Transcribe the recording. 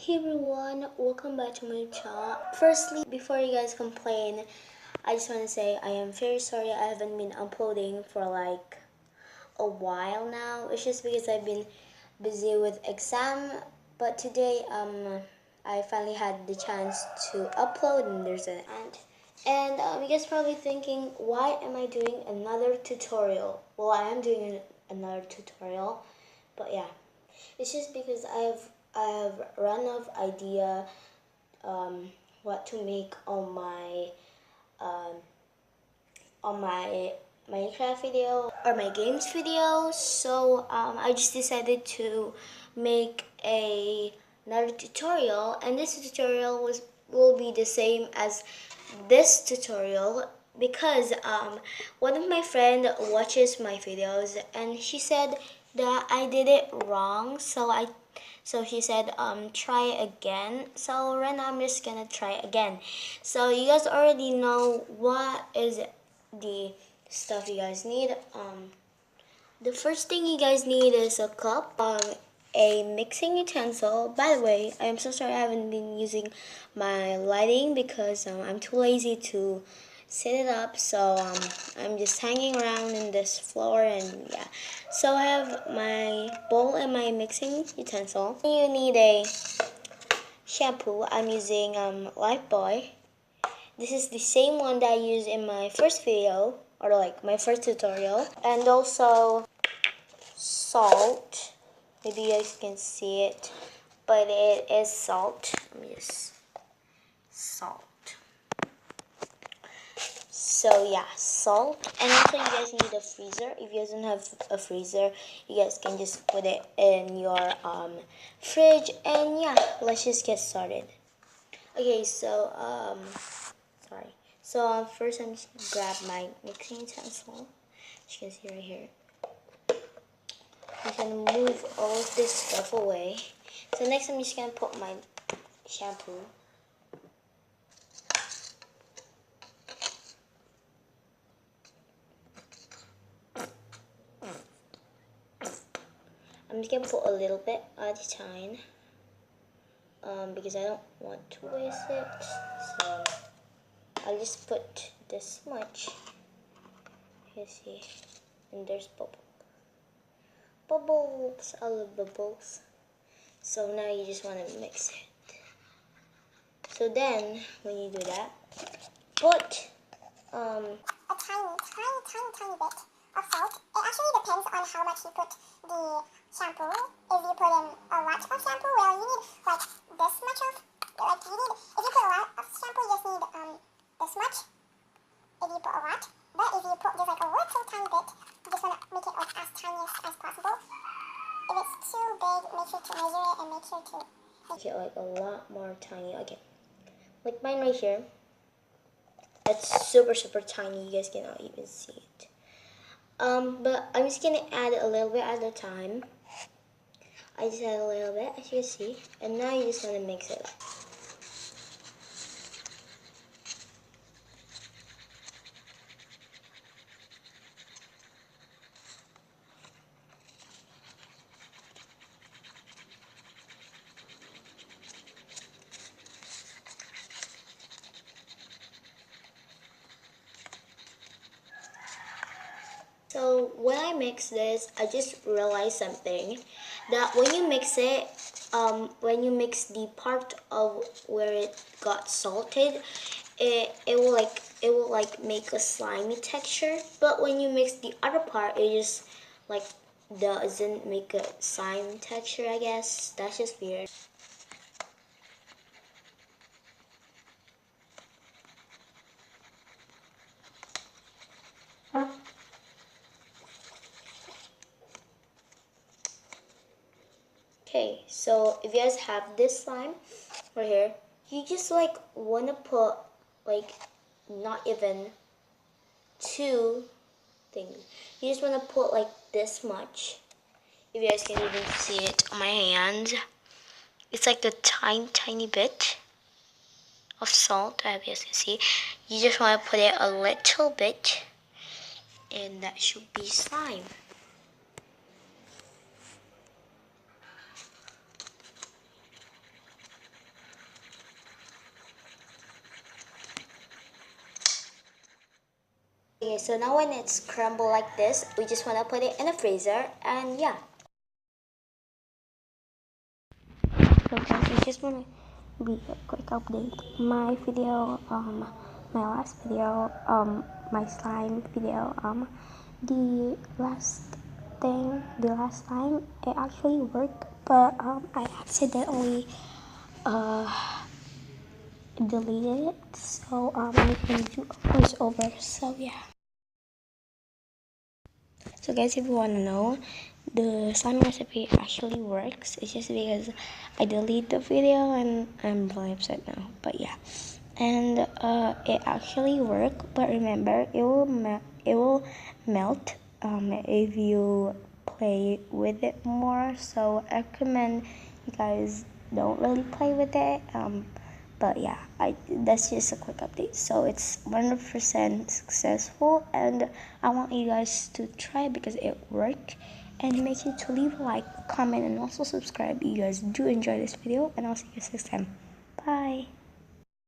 Hey everyone, welcome back to my channel. Firstly, before you guys complain, I just want to say I am very sorry I haven't been uploading for like a while now. It's just because I've been busy with exam, but today I finally had the chance to upload and there's an end. And you guys probably thinking, why am I doing another tutorial? Well, I am doing another tutorial, but yeah, it's just because I have run out of idea what to make on my Minecraft video or my games video. So I just decided to make another tutorial, and this tutorial will be the same as this tutorial because one of my friend watches my videos and she said that I did it wrong, so she said try again. So right now I'm just gonna try again. So you guys already know what is the stuff you guys need. The first thing you guys need is a cup, a mixing utensil. By the way, I am so sorry I haven't been using my lighting because I'm too lazy to set it up. So I'm just hanging around in this floor, and yeah. So I have my bowl and my mixing utensil. You need a shampoo. I'm using Lifebuoy. This is the same one that I used in my first video, or like my first tutorial. And also salt. Maybe you guys can see it, but it is salt. Let me just salt. So yeah, salt. And also you guys need a freezer. If you guys don't have a freezer, you guys can just put it in your fridge. And yeah, let's just get started. Okay, so sorry. So first I'm just gonna grab my mixing utensil. As you can see right here. I'm gonna move all of this stuff away. So next I'm just gonna put my shampoo. I'm just gonna put a little bit at a time because I don't want to waste it. So I'll just put this much. You see, and there's bubbles. I love bubbles. So now you just want to mix it. So then when you do that, put a tiny bit of salt. It actually depends on how much you put the shampoo. If you put in a lot of shampoo, well, you need like this much of, like you need, if you put a lot of shampoo, you just need this much. If you put a lot, but if you put just like a little tiny bit, you just want to make it like as tiny as possible. If it's too big, make sure to measure it and make sure to make it like a lot more tiny. Okay, like mine right here. It's super tiny. You guys cannot even see it. But I'm just gonna add a little bit at a time. I just add a little bit, as you can see, and now you just want to mix it up. So when I mix this, I just realized something, that when you mix it, when you mix the part of where it got salted, it will like make a slimy texture. But when you mix the other part, it just like doesn't make a slime texture. I guess that's just weird. Okay, so if you guys have this slime right here, you just like want to put like not even two things. You just want to put like this much. If you guys can even see it on my hand, it's like a tiny bit of salt. I hope you guys can see. You just want to put it a little bit, and that should be slime. Okay, so now when it's crumbled like this, we just want to put it in the freezer, and yeah. So guys, I just want to be a quick update. My video, my last video, my slime video, the last time, it actually worked, but I accidentally uh deleted it. So I can do a voice over. So yeah. So guys, if you want to know, the slime recipe actually works. It's just because I deleted the video and I'm really upset now. But yeah, and it actually worked. But remember, it will melt if you play with it more. So I recommend you guys don't really play with it. But yeah, that's just a quick update. So it's 100% successful, and I want you guys to try it because it worked. And make sure to leave a like, comment, and also subscribe. You guys do enjoy this video, and I'll see you guys next time. Bye.